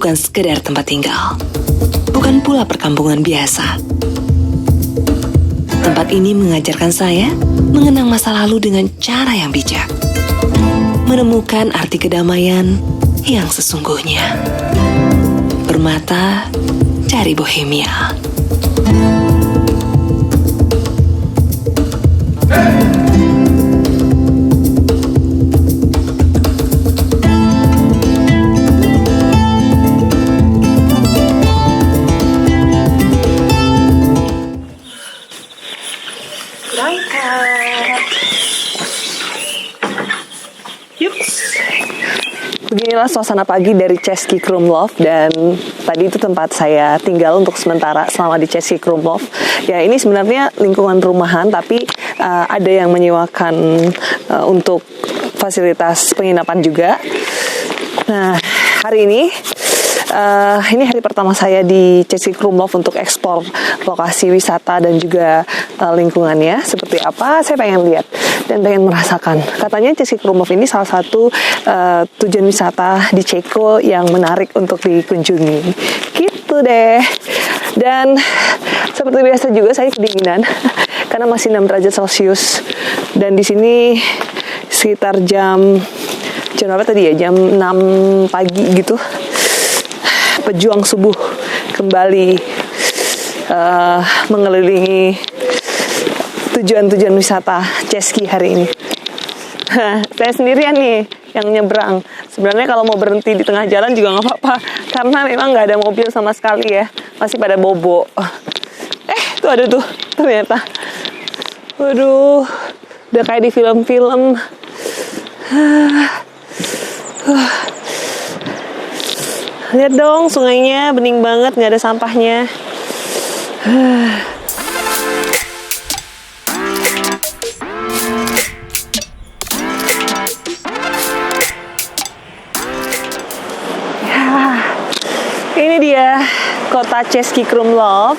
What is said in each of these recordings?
bukan sekedar tempat tinggal, bukan pula perkampungan biasa. Tempat ini mengajarkan saya mengenang masa lalu dengan cara yang bijak, menemukan arti kedamaian yang sesungguhnya. Permata dari Bohemia. Beginilah suasana pagi dari Český Krumlov, dan tadi itu tempat saya tinggal untuk sementara selama di Český Krumlov. Ya, ini sebenarnya lingkungan rumahan, tapi ada yang menyewakan untuk fasilitas penginapan juga. Nah, hari ini hari pertama saya di Český Krumlov untuk eksplor lokasi wisata dan juga lingkungannya seperti apa. Saya pengen lihat dan pengen merasakan. Katanya Český Krumlov ini salah satu tujuan wisata di Ceko yang menarik untuk dikunjungi. Gitu deh. Dan seperti biasa juga saya kedinginan karena masih 6 derajat Celcius, dan di sini sekitar jam berapa tadi ya? Jam 6 pagi gitu. Pejuang subuh kembali mengelilingi tujuan-tujuan wisata Český hari ini. Saya sendirian nih yang nyebrang. Sebenarnya kalau mau berhenti di tengah jalan juga nggak apa-apa, karena memang nggak ada mobil sama sekali ya, masih pada bobo. Tuh ada tuh ternyata. Waduh, udah kayak di film-film. Lihat dong, sungainya bening banget, nggak ada sampahnya. Ini dia kota Český Krumlov,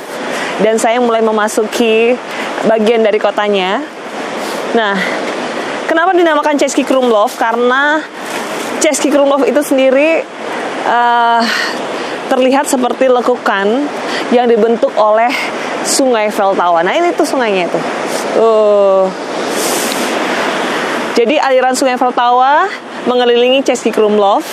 dan saya mulai memasuki bagian dari kotanya. Nah, kenapa dinamakan Český Krumlov? Karena Český Krumlov itu sendiri terlihat seperti lekukan yang dibentuk oleh sungai Vltava. Nah, ini tuh sungainya itu. Jadi aliran sungai Vltava mengelilingi Český Krumlov,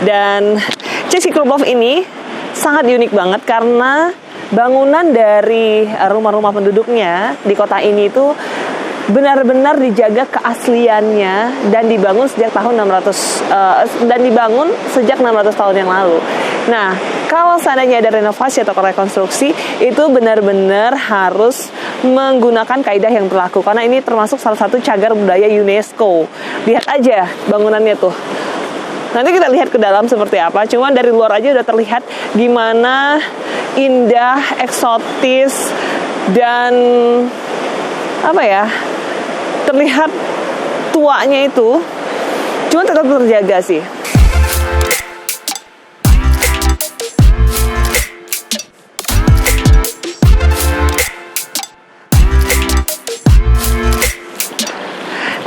dan Český Krumlov ini sangat unik banget karena bangunan dari rumah-rumah penduduknya di kota ini itu benar-benar dijaga keasliannya dan dibangun sejak tahun 600 tahun yang lalu. Nah, kalau seandainya ada renovasi atau rekonstruksi, itu benar-benar harus menggunakan kaidah yang berlaku, karena ini termasuk salah satu cagar budaya UNESCO. Lihat aja bangunannya tuh. Nanti kita lihat ke dalam seperti apa. Cuman dari luar aja udah terlihat gimana indah, eksotis, dan terlihat tuanya itu. Cuman tetap terjaga sih.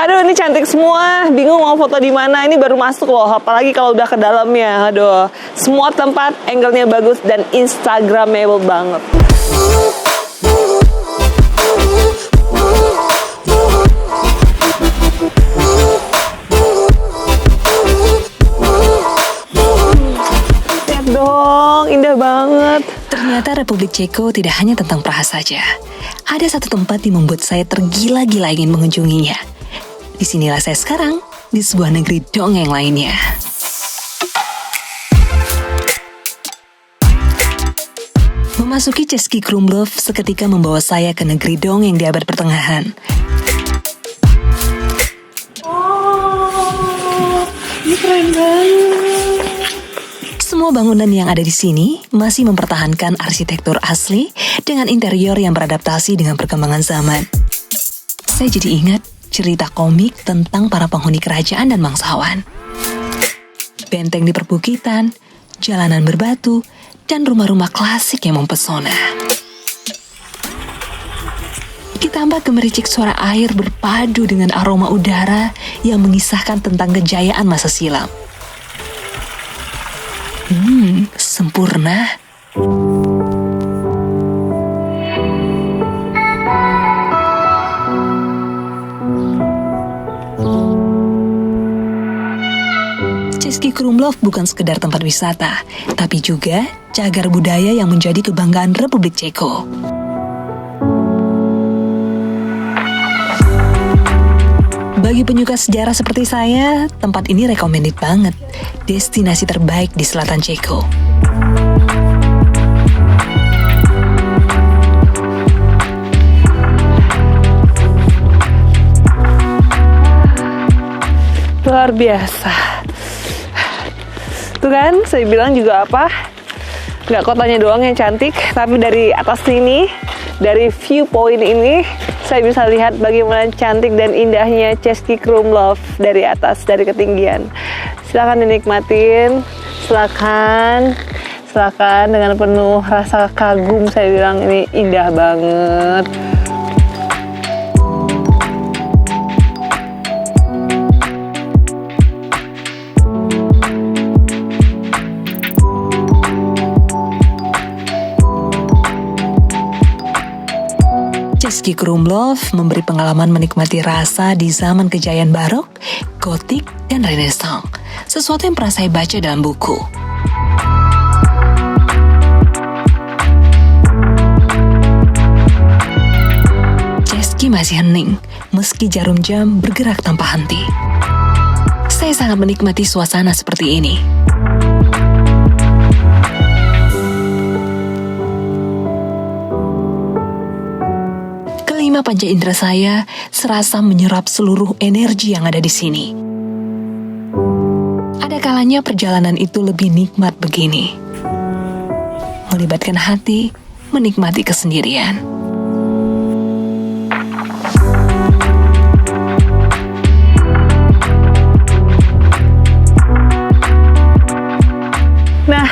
Aduh, ini cantik semua. Bingung mau foto di mana. Ini baru masuk loh. Apalagi kalau udah ke dalamnya. Aduh, semua tempat angle-nya bagus dan instagramable banget. Lihat dong, indah banget. Ternyata Republik Ceko tidak hanya tentang Praha saja. Ada satu tempat yang membuat saya tergila-gila ingin mengunjunginya. Disinilah saya sekarang, di sebuah negeri dongeng lainnya. Memasuki Český Krumlov seketika membawa saya ke negeri dongeng di abad pertengahan. Ini keren banget. Semua bangunan yang ada di sini masih mempertahankan arsitektur asli dengan interior yang beradaptasi dengan perkembangan zaman. Saya jadi ingat cerita komik tentang para penghuni kerajaan dan bangsawan. Benteng di perbukitan, jalanan berbatu, dan rumah-rumah klasik yang mempesona. Ditambah gemericik suara air berpadu dengan aroma udara yang mengisahkan tentang kejayaan masa silam. sempurna. Český Krumlov bukan sekedar tempat wisata, tapi juga cagar budaya yang menjadi kebanggaan Republik Ceko. Bagi penyuka sejarah seperti saya, tempat ini recommended banget. Destinasi terbaik di selatan Ceko. Luar biasa. Tuh kan, saya bilang juga apa? Nggak kotanya doang yang cantik, tapi dari atas sini, dari viewpoint ini, saya bisa lihat bagaimana cantik dan indahnya Český Krumlov dari atas, dari ketinggian. Silakan dinikmatin, silakan dengan penuh rasa kagum. Saya bilang ini indah banget. Český Krumlov memberi pengalaman menikmati rasa di zaman kejayaan barok, gotik, dan renaissance. Sesuatu yang pernah saya baca dalam buku. Český masih hening, meski jarum jam bergerak tanpa henti. Saya sangat menikmati suasana seperti ini. Kelima panca indera saya serasa menyerap seluruh energi yang ada di sini. Ada kalanya perjalanan itu lebih nikmat begini. Melibatkan hati, menikmati kesendirian. Nah,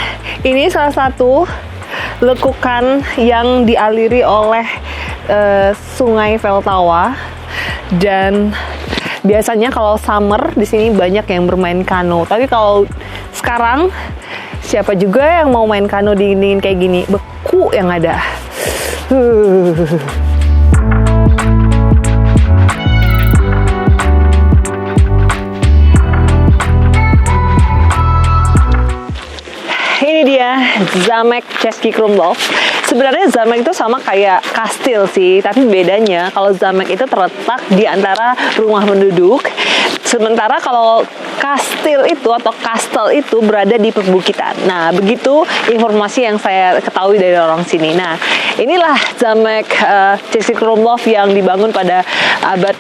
ini salah satu lekukan yang dialiri oleh Sungai Veltawa, dan biasanya kalau summer di sini banyak yang bermain kano. Tapi kalau sekarang siapa juga yang mau main kano dingin kayak gini? Beku yang ada. Ini dia Zamek Český Krumlov. Sebenarnya zamek itu sama kayak kastil sih, tapi bedanya kalau zamek itu terletak di antara rumah penduduk, sementara kalau kastil itu atau kastel itu berada di perbukitan. Nah, begitu informasi yang saya ketahui dari orang sini. Nah, inilah zamek Český Krumlov yang dibangun pada abad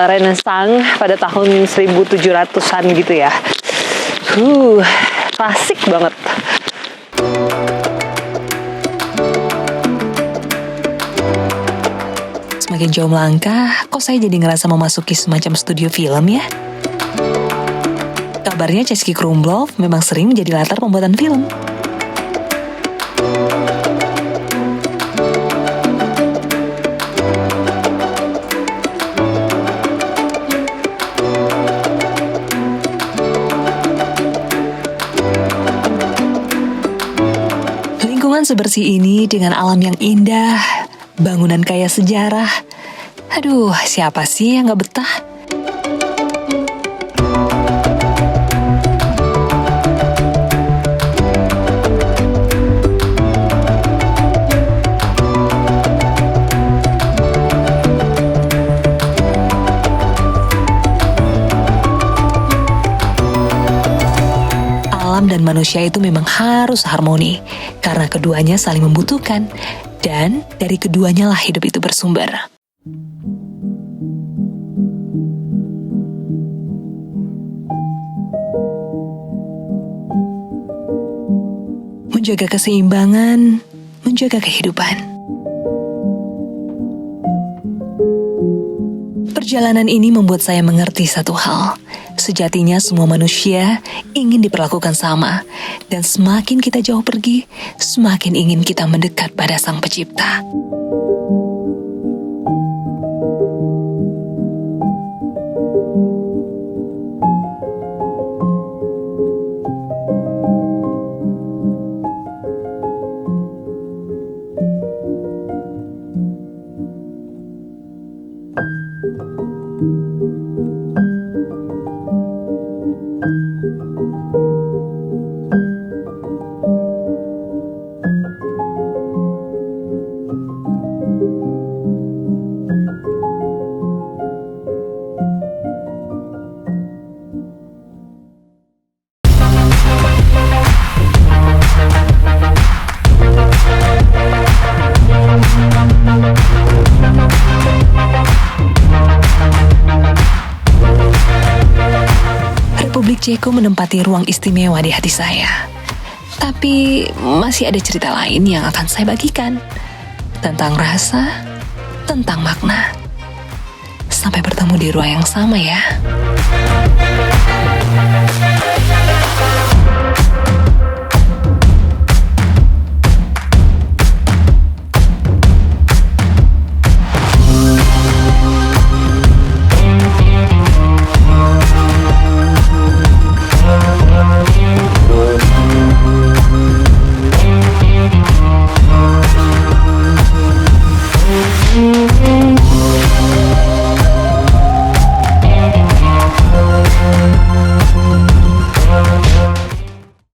Renaissance pada tahun 1700-an gitu ya. Klasik banget. Semakin jauh melangkah, kok saya jadi ngerasa memasuki semacam studio film ya? Kabarnya Český Krumlov memang sering menjadi latar pembuatan film. Lingkungan sebersih ini dengan alam yang indah, bangunan kaya sejarah. Aduh, siapa sih yang gak betah? Alam dan manusia itu memang harus harmoni, karena keduanya saling membutuhkan, dan dari keduanya lah hidup itu bersumber. Menjaga keseimbangan, menjaga kehidupan. Perjalanan ini membuat saya mengerti satu hal. Sejatinya semua manusia ingin diperlakukan sama, dan semakin kita jauh pergi, semakin ingin kita mendekat pada Sang Pencipta. Milik Ceko menempati ruang istimewa di hati saya. Tapi masih ada cerita lain yang akan saya bagikan. Tentang rasa, tentang makna. Sampai bertemu di ruang yang sama ya.